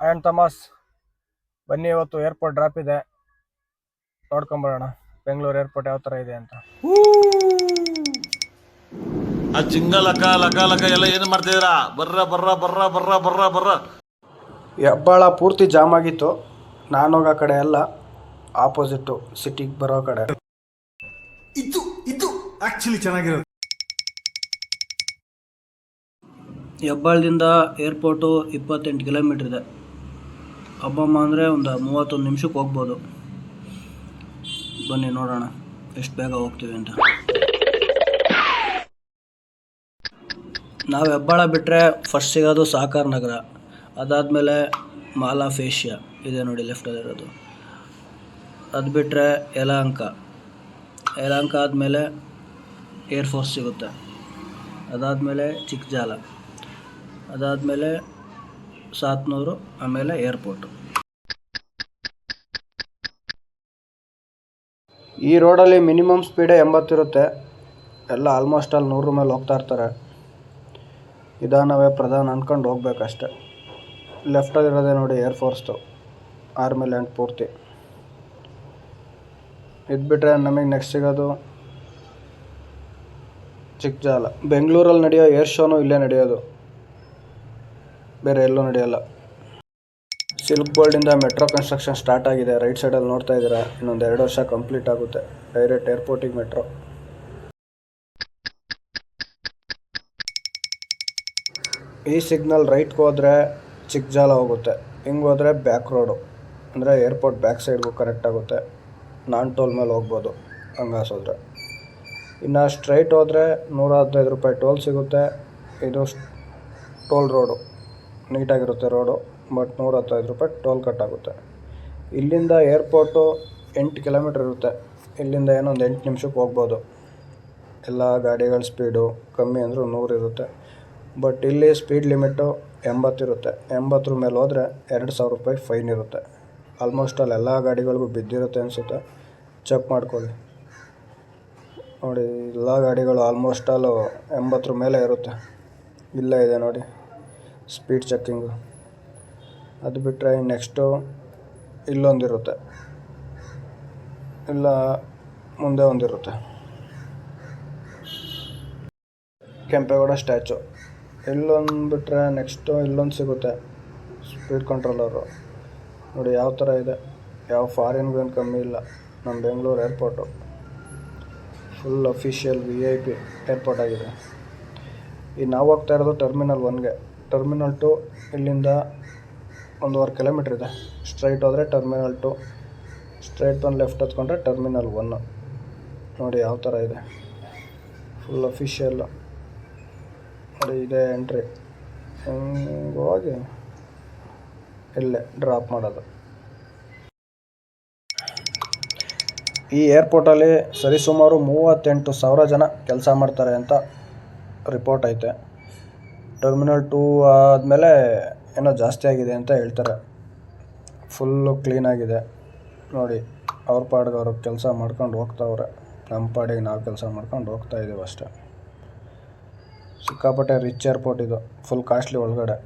And Thomas ಬನ್ನಿ, ಇವತ್ತು airport drop ಇದೆ, ನೋಡ್ಕೊಂಬರೋಣ ಬೆಂಗಳೂರು ಏರ್ಪೋರ್ಟ್ ಯಾವ ಥರ ಇದೆ ಅಂತ. ಆ ಜಿಂಗ ಲಕ ಲಕ ಲಕ ಎಲ್ಲ ಏನು ಮಾಡ್ತಿದ್ದೀರಾ? ಬರ್ರ ಬರ್ರ ಬರ್ರ ಬರ್ರ ಬರ್ರ ಬರ್ರ. ಹೆಬ್ಬಾಳ ಪೂರ್ತಿ ಜಾಮ್ ಆಗಿತ್ತು. ನಾನೋಗೋ ಕಡೆ ಎಲ್ಲ ಆಪೋಸಿಟ್ಟು ಸಿಟಿಗೆ ಬರೋ ಕಡೆ. ಇದು ಆಕ್ಚುಲಿ ಚೆನ್ನಾಗಿರೋದು. ಹೆಬ್ಬಾಳದಿಂದ ಏರ್ಪೋರ್ಟು 28 ಕಿಲೋಮೀಟ್ರ್ ಇದೆ. ಅಬ್ಬಮ್ಮ ಅಂದರೆ ಒಂದು 31 ನಿಮಿಷಕ್ಕೆ ಹೋಗ್ಬೋದು. ಬನ್ನಿ ನೋಡೋಣ ಎಷ್ಟು ಬೇಗ ಹೋಗ್ತೀವಿ ಅಂತ. ನಾವು ಹೆಬ್ಬಾಳ ಬಿಟ್ಟರೆ ಫಸ್ಟ್ ಸಿಗೋದು ಸಹಕಾರ ನಗರ, ಅದಾದಮೇಲೆ ಮಾಲ್ ಆಫ್ ಏಷ್ಯಾ ಇದೆ ನೋಡಿ ಲೆಫ್ಟಲ್ಲಿರೋದು, ಅದು ಬಿಟ್ಟರೆ ಯಲಹಂಕ ಆದಮೇಲೆ ಏರ್ಫೋರ್ಸ್ ಸಿಗುತ್ತೆ, ಅದಾದಮೇಲೆ ಚಿಕ್ಕಜಾಲ, ಅದಾದಮೇಲೆ ಸಾತ್ನೂರು, ಆಮೇಲೆ ಏರ್ಪೋರ್ಟು. ಈ ರೋಡಲ್ಲಿ ಮಿನಿಮಮ್ ಸ್ಪೀಡೇ 80 ಇರುತ್ತೆ. ಎಲ್ಲ ಆಲ್ಮೋಸ್ಟ್ ಅಲ್ಲಿ 100 ಮೇಲೆ ಹೋಗ್ತಾ ಇರ್ತಾರೆ. ನಿಧಾನವೇ ಪ್ರಧಾನ ಅಂದ್ಕೊಂಡು ಹೋಗ್ಬೇಕಷ್ಟೆ. ಲೆಫ್ಟಲ್ಲಿರೋದೇ ನೋಡಿ ಏರ್ಫೋರ್ಸ್ದು, ಆರ್ಮಿ ಲ್ಯಾಂಡ್ ಪೂರ್ತಿ. ಇದು ಬಿಟ್ಟರೆ ನಮಗೆ ನೆಕ್ಸ್ಟ್ ಸಿಗೋದು ಚಿಕ್ಕಜಾಲ. ಬೆಂಗಳೂರಲ್ಲಿ ನಡೆಯೋ ಏರ್ ಶೋನು ಇಲ್ಲೇ ನಡೆಯೋದು, ಬೇರೆ ಎಲ್ಲೂ ನಡೆಯೋಲ್ಲ. ಸಿಲ್ಕ್ ಬೋರ್ಡಿಂದ ಮೆಟ್ರೋ ಕನ್ಸ್ಟ್ರಕ್ಷನ್ ಸ್ಟಾರ್ಟ್ ಆಗಿದೆ. ರೈಟ್ ಸೈಡಲ್ಲಿ ನೋಡ್ತಾ ಇದ್ದೀರಾ, ಇನ್ನೊಂದು 2 ವರ್ಷ ಕಂಪ್ಲೀಟ್ ಆಗುತ್ತೆ. ಡೈರೆಕ್ಟ್ ಏರ್ಪೋರ್ಟಿಗೆ ಮೆಟ್ರೋ. ಈ ಸಿಗ್ನಲ್ ರೈಟ್ಗೆ ಹೋದರೆ ಚಿಕ್ಕಜಾಲ ಹೋಗುತ್ತೆ, ಹಿಂಗೆ ಹೋದರೆ ಬ್ಯಾಕ್ ರೋಡು ಅಂದರೆ ಏರ್ಪೋರ್ಟ್ ಬ್ಯಾಕ್ ಸೈಡ್ಗೂ ಕರೆಕ್ಟ್ ಆಗುತ್ತೆ. ನಾನ್ ಟೋಲ್ ಮೇಲೆ ಹೋಗ್ಬೋದು ಹಂಗಾಸೋದ್ರೆ. ಇನ್ನು ಸ್ಟ್ರೈಟ್ ಹೋದರೆ 115 ರೂಪಾಯಿ ಟೋಲ್ ಸಿಗುತ್ತೆ. ಇದು ಟೋಲ್ ರೋಡು, ನೀಟಾಗಿರುತ್ತೆ ರೋಡು, ಬಟ್ 115 ರೂಪಾಯಿ ಟೋಲ್ ಕಟ್ ಆಗುತ್ತೆ. ಇಲ್ಲಿಂದ ಏರ್ಪೋರ್ಟು 8 ಕಿಲೋಮೀಟ್ರ್ ಇರುತ್ತೆ. ಇಲ್ಲಿಂದ ಏನೊಂದು 8 ನಿಮಿಷಕ್ಕೆ ಹೋಗ್ಬೋದು. ಎಲ್ಲ ಗಾಡಿಗಳ ಸ್ಪೀಡು ಕಮ್ಮಿ ಅಂದರೂ 100 ಇರುತ್ತೆ. ಬಟ್ ಇಲ್ಲಿ ಸ್ಪೀಡ್ ಲಿಮಿಟು 80 ಇರುತ್ತೆ. 80 ಮೇಲೆ ಹೋದರೆ 2000 ರೂಪಾಯಿ ಫೈನ್ ಇರುತ್ತೆ. ಆಲ್ಮೋಸ್ಟ್ ಅಲ್ಲಿ ಎಲ್ಲ ಗಾಡಿಗಳಿಗೂ ಬಿದ್ದಿರುತ್ತೆ ಅನಿಸುತ್ತೆ, ಚೆಕ್ ಮಾಡ್ಕೊಳ್ಳಿ ನೋಡಿ. ಎಲ್ಲ ಗಾಡಿಗಳು ಆಲ್ಮೋಸ್ಟ್ ಅಲ್ಲೂ 80 ಮೇಲೆ ಇರುತ್ತೆ. ಇಲ್ಲೇ ಇದೆ ನೋಡಿ ಸ್ಪೀಡ್ ಚೆಕ್ಕಿಂಗು. ಅದು ಬಿಟ್ಟರೆ ನೆಕ್ಸ್ಟು ಇಲ್ಲೊಂದಿರುತ್ತೆ, ಇಲ್ಲ ಮುಂದೆ ಒಂದಿರುತ್ತೆ, ಕೆಂಪೇಗೌಡ ಸ್ಟ್ಯಾಚು. ಇಲ್ಲೊಂದು ಬಿಟ್ಟರೆ ನೆಕ್ಸ್ಟು ಇಲ್ಲೊಂದು ಸಿಗುತ್ತೆ ಸ್ಪೀಡ್ ಕಂಟ್ರೋಲರು. ನೋಡಿ ಯಾವ ಥರ ಇದೆ, ಯಾವ ಫಾರಿನ್ಗೂ ಏನು ಕಮ್ಮಿ ಇಲ್ಲ. ನಮ್ಮ Bengaluru airport full official VIP airport ಆಗಿದೆ. ಈಗ ನಾವು ಹೋಗ್ತಾ ಇರೋದು ಟರ್ಮಿನಲ್ 1ಗೆ. ಟರ್ಮಿನಲ್ 2 ಇಲ್ಲಿಂದ 1.5 ಕಿಲೋಮೀಟ್ರ್ ಇದೆ. ಸ್ಟ್ರೈಟ್ ಹೋದರೆ ಟರ್ಮಿನಲ್ 2, ಸ್ಟ್ರೈಟ್ ಬಂದು ಲೆಫ್ಟ್ ಹತ್ಕೊಂಡ್ರೆ ಟರ್ಮಿನಲ್ 1. ನೋಡಿ ಯಾವ ಥರ ಇದೆ, ಫುಲ್ ಅಫಿಷಿಯಲ್ಲು. ನೋಡಿ ಇದೇ ಎಂಟ್ರಿ, ಹಿಂಗೆ ಹೋಗಿ ಇಲ್ಲೇ ಡ್ರಾಪ್ ಮಾಡೋದು. ಈ ಏರ್ಪೋರ್ಟಲ್ಲಿ ಸರಿಸುಮಾರು 38,000 ಜನ ಕೆಲಸ ಮಾಡ್ತಾರೆ ಅಂತ ರಿಪೋರ್ಟ್ ಐತೆ. ಟರ್ಮಿನಲ್ 2 ಆದಮೇಲೆ ಏನೋ ಜಾಸ್ತಿ ಆಗಿದೆ ಅಂತ ಹೇಳ್ತಾರೆ. ಫುಲ್ಲು ಕ್ಲೀನಾಗಿದೆ ನೋಡಿ. ಅವ್ರ ಪಾಡಿಗೆ ಅವ್ರಿಗೆ ಕೆಲಸ ಮಾಡ್ಕೊಂಡು ಹೋಗ್ತಾವ್ರೆ, ನಮ್ಮ ಪಾಡಿಗೆ ನಾವು ಕೆಲಸ ಮಾಡ್ಕೊಂಡು ಹೋಗ್ತಾ ಇದ್ದೀವಿ ಅಷ್ಟೇ. ಸಿಕ್ಕಾಪಟ್ಟೆ ರಿಚ್ ಏರ್ಪೋರ್ಟ್ ಇದು, ಫುಲ್ ಕಾಸ್ಟ್ಲಿ. ಒಳಗಡೆ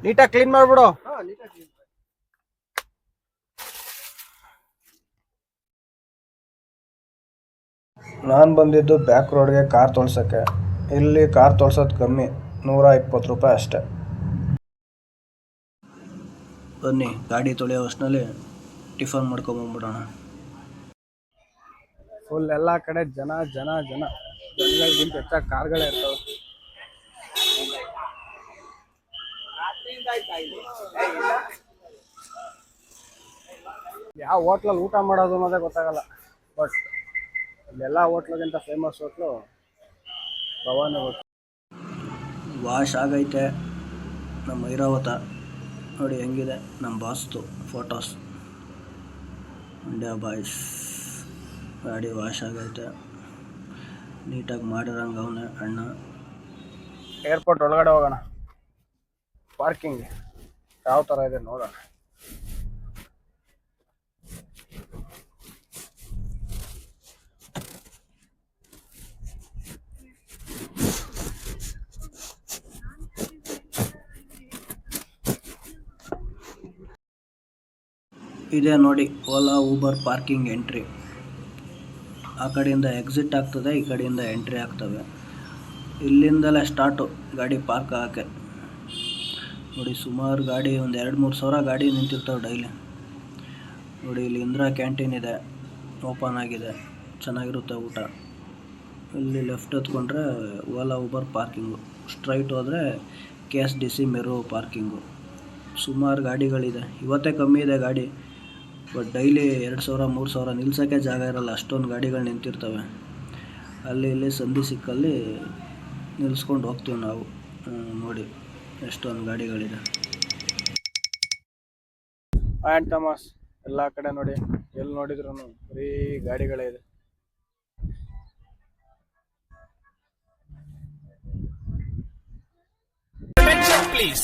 ನೀಟಾಗಿ ಕ್ಲೀನ್ ಮಾಡಿಬಿಡು. ನಾನು ಬಂದಿದ್ದು ಬ್ಯಾಕ್ ರೋಡ್ಗೆ ಕಾರ್ ತೊಳ್ಸೋಕ್ಕೆ. ಇಲ್ಲಿ ಕಾರ್ ತೊಳ್ಸೋದು ಕಮ್ಮಿ, 120 ರೂಪಾಯಿ ಅಷ್ಟೇ. ಬನ್ನಿ ಗಾಡಿ ತೊಳೆಯೋ ಅಷ್ಟರಲ್ಲಿ ಟಿಫನ್ ಮಾಡ್ಕೊಂಬಂದ್ಬಿಡೋಣ. ಫುಲ್ ಎಲ್ಲ ಕಡೆ ಜನ ಜನ ಜನ, ಜನಗಳಿಗಿಂತ ಹೆಚ್ಚಾಗಿ ಕಾರ್ಗಳೇ ಇರ್ತವೆ. ಯಾವ ಹೋಟ್ಲಲ್ಲಿ ಊಟ ಮಾಡೋದು ಅನ್ನೋದೇ ಗೊತ್ತಾಗಲ್ಲ. ಬಟ್ ಇಲ್ಲೆಲ್ಲ ಹೋಟ್ಲಿಗಿಂತ famous hotel Bhavani hotel. Wash ಆಗೈತೆ ನಮ್ಮ ಐರಾವತ. ನೋಡಿ ಹೆಂಗಿದೆ ನಮ್ಮ ಬಾಸ್ದು ಫೋಟೋಸ್. ಇಂಡಿಯಾ ಬಾಯ್ಸ್ ಗಾಡಿ ವಾಶ್ ಆಗೈತೆ, ನೀಟಾಗಿ ಮಾಡಿರಂಗೆ ಅವನೇ ಅಣ್ಣ. ಏರ್ಪೋರ್ಟ್ ಒಳಗಡೆ ಹೋಗೋಣ, ಪಾರ್ಕಿಂಗ್ ಯಾವ ಥರ ಇದೆ ನೋಡೋಣ. ಇದೇ ನೋಡಿ ಓಲಾ ಊಬರ್ ಪಾರ್ಕಿಂಗ್ ಎಂಟ್ರಿ. ಆ ಕಡೆಯಿಂದ ಎಕ್ಸಿಟ್ ಆಗ್ತದೆ, ಈ ಕಡೆಯಿಂದ ಎಂಟ್ರಿ ಆಗ್ತವೆ. ಇಲ್ಲಿಂದಲೇ ಸ್ಟಾರ್ಟು ಗಾಡಿ ಪಾರ್ಕ್ ಆಗೋಕ್ಕೆ. ನೋಡಿ ಸುಮಾರು ಗಾಡಿ, ಒಂದು 2-3 ಸಾವಿರ ಗಾಡಿ ನಿಂತಿರ್ತಾವೆ ಡೈಲಿ. ನೋಡಿ ಇಲ್ಲಿ ಇಂದಿರಾ ಕ್ಯಾಂಟೀನ್ ಇದೆ, ಓಪನ್ ಆಗಿದೆ, ಚೆನ್ನಾಗಿರುತ್ತೆ ಊಟ. ಇಲ್ಲಿ ಲೆಫ್ಟ್ ಹತ್ಕೊಂಡ್ರೆ ಓಲಾ ಊಬರ್ ಪಾರ್ಕಿಂಗು, ಸ್ಟ್ರೈಟ್ ಹೋದರೆ KSDC ಮೆರು ಪಾರ್ಕಿಂಗು. ಸುಮಾರು ಗಾಡಿಗಳಿದೆ. ಇವತ್ತೇ ಕಮ್ಮಿ ಇದೆ ಗಾಡಿ, ಬಟ್ ಡೈಲಿ 2,000-3,000 ನಿಲ್ಸೋಕ್ಕೆ ಜಾಗ ಇರಲ್ಲ, ಅಷ್ಟೊಂದು ಗಾಡಿಗಳು ನಿಂತಿರ್ತವೆ. ಅಲ್ಲಿ ಇಲ್ಲಿ ಸಂಧಿ ಸಿಕ್ಕಲ್ಲಿ ನಿಲ್ಲಿಸ್ಕೊಂಡು ಹೋಗ್ತೀವಿ ನಾವು. ನೋಡಿ ಎಷ್ಟೊಂದು ಗಾಡಿಗಳಿದೆ. ಆ್ಯಂಡ್ ಥಾಮಸ್ ಎಲ್ಲ ಕಡೆ ನೋಡಿ, ಎಲ್ಲಿ ನೋಡಿದ್ರು ಬರೀ ಗಾಡಿಗಳೇ ಇದೆ. Please.